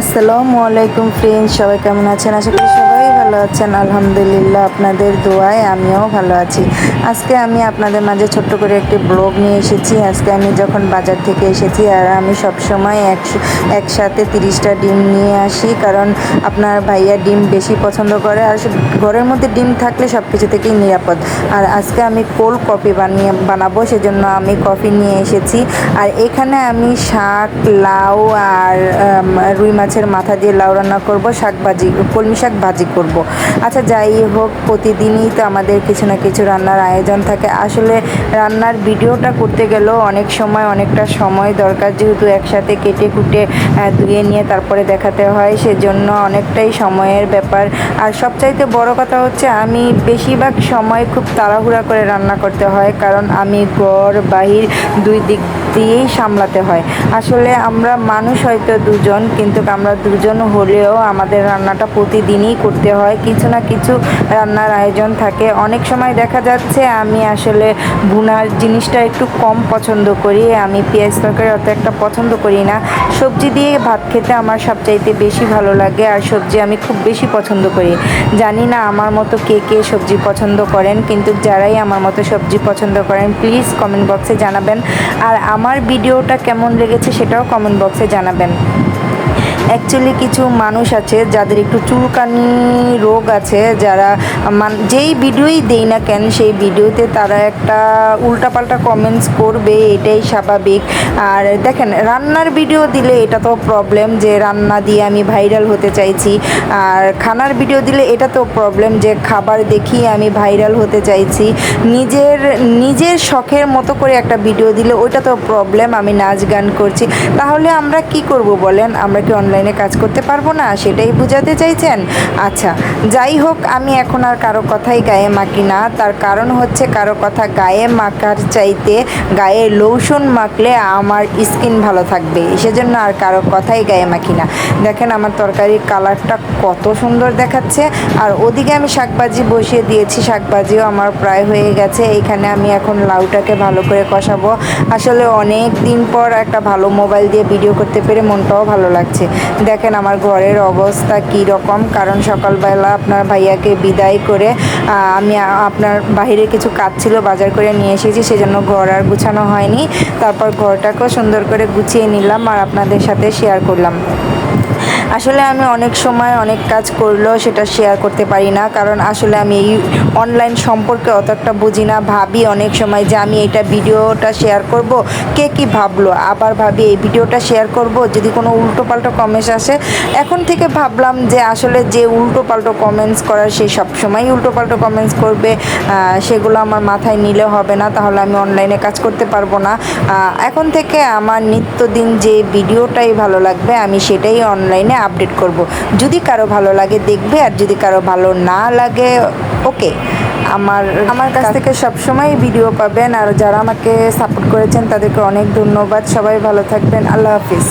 আসসালামু আলাইকুম ফ্রেন্ডস, সবাই কেমন আছেন? আশা করি সবাই ভালো আছেন। আলহামদুলিল্লাহ, আপনাদের দোয়ায় আমিও ভালো আছি। আজকে আমি আপনাদের মাঝে ছোট্ট করে একটি ব্লগ নিয়ে এসেছি। আজকে আমি যখন বাজার থেকে এসেছি, আর আমি সবসময় একসাথে 30টা ডিম নিয়ে আসি, কারণ আপনার ভাইয়া ডিম বেশি পছন্দ করে, আর ঘরের মধ্যে ডিম থাকলে সব কিছু থেকেই নিরাপদ। আর আজকে আমি কোল্ড কফি বানাবো, সেজন্য আমি কফি নিয়ে এসেছি। আর এখানে আমি শাক, লাউ আর রুই মাছের মাথা দিয়ে লাউ রান্না করব, কলমি শাক ভাজি করব। আচ্ছা, যাই হোক, প্রতিদিনই তো আমাদের কিছু না কিছু রান্নার আয়োজন থাকে। আসলে রান্নার ভিডিওটা করতে গেলেও অনেক সময় অনেকটা সময় দরকার, যেহেতু একসাথে কেটে কুটে ধুয়ে নিয়ে তারপরে দেখাতে হয়, সেজন্য অনেকটাই সময়ের ব্যাপার। আর সবচাইতে বড় কথা হচ্ছে, আমি বেশিরভাগ সময় খুব তাড়াহুড়া করে রান্না করতে হয়, কারণ আমি ঘর বাহির দুই দিক দিয়েই সামলাতে হয়। আসলে আমরা মানুষ হয়তো দুজন, কিন্তু আমরা দুজন হলেও আমাদের রান্নাটা প্রতিদিনই করতে হয়। কিছু না কিছু রান্নার আয়োজন থাকে। অনেক সময় দেখা যাচ্ছে আমি আসলে ভুনার জিনিসটা একটু কম পছন্দ করি। আমি পেঁয়াজ তরকারি অত একটা পছন্দ করি না। সবজি দিয়ে ভাত খেতে আমার সবচাইতে বেশি ভালো লাগে, আর সবজি আমি খুব বেশি পছন্দ করি। জানি না আমার মতো কে কে সবজি পছন্দ করেন, কিন্তু যারাই আমার মতো সবজি পছন্দ করেন প্লিজ কমেন্ট বক্সে জানাবেন। আর আমার ভিডিওটা কেমন লেগেছে সেটাও কমেন্ট বক্সে জানাবেন। অ্যাকচুয়ালি কিছু মানুষ আছে যাদের একটু চুলকানি রোগ আছে, যারা যেই ভিডিওই দেই না কেন সেই ভিডিওতে তারা একটা উল্টাপাল্টা কমেন্টস করবে, এটাই স্বাভাবিক। আর দেখেন, রান্নার ভিডিও দিলে এটা তো প্রবলেম যে রান্না দিয়ে আমি ভাইরাল হতে চাইছি, আর খানার ভিডিও দিলে এটা তো প্রবলেম যে খাবার দেখিয়ে আমি ভাইরাল হতে চাইছি। নিজের শখের মতো করে একটা ভিডিও দিলে ওইটা তো প্রবলেম, আমি নাচ গান করছি। তাহলে আমরা কি করব বলেন? আমরা কি অনলাইনে কাজ করতে পারবো না? সেটাই বোঝাতে চাইছেন? আচ্ছা, যাই হোক, আমি এখন আর কারো কথাই গায়ে মাখি না। তার কারণ হচ্ছে, কারো কথা গায়ে মাখার চাইতে গায়ে লোশন মাখলে আমার স্কিন ভালো থাকবে, সেজন্য আর কারো কথাই গায়ে মাখি না। দেখেন আমার তরকারির কালারটা কত সুন্দর দেখাচ্ছে। আর ওদিকে আমি শাকভাজি বসিয়ে দিয়েছি, শাকভাজিও আমার প্রায় হয়ে গেছে। এইখানে আমি এখন লাউটাকে ভালো করে কষাবো। আসলে অনেক দিন পর একটা ভালো মোবাইল দিয়ে ভিডিও করতে পেরে মনটাও ভালো লাগছে। দেখেন আমার ঘরের অবস্থা কী রকম, কারণ সকালবেলা আপনার ভাইয়াকে বিদায় করে আমি আপনার বাহিরে কিছু কাজ ছিল, বাজার করে নিয়ে এসেছি, সেজন্য ঘর আর গুছানো হয়নি। তারপর ঘরটাকেও সুন্দর করে গুছিয়ে নিলাম আর আপনাদের সাথে শেয়ার করলাম। আসলে আমি অনেক সময় অনেক কাজ করলেও সেটা শেয়ার করতে পারি না, কারণ আসলে আমি এই অনলাইন সম্পর্কে অত একটা বুঝি না। ভাবি অনেক সময় যে আমি এটা ভিডিওটা শেয়ার করব, কে কী ভাবলো, আবার ভাবি এই ভিডিওটা শেয়ার করব যদি কোনো উল্টোপাল্টা কমেন্টস আসে। এখন থেকে ভাবলাম যে আসলে যে উল্টোপাল্টা কমেন্টস করার সে সবসময় উল্টোপাল্টা কমেন্টস করবে, সেগুলো আমার মাথায় নিলে হবে না, তাহলে আমি অনলাইনে কাজ করতে পারবো না। এখন থেকে আমার নিত্যদিন যে ভিডিওটাই ভালো লাগবে আমি সেটাই অনলাইনে আপডেট করব। যদি কারো ভালো লাগে দেখবে, আর যদি কারো ভালো না লাগে ওকে। আমার কাছ থেকে সবসময় ভিডিও পাবেন। আর যারা আমাকে সাপোর্ট করেছেন তাদেরকে অনেক ধন্যবাদ। সবাই ভালো থাকবেন। আল্লাহ হাফিজ।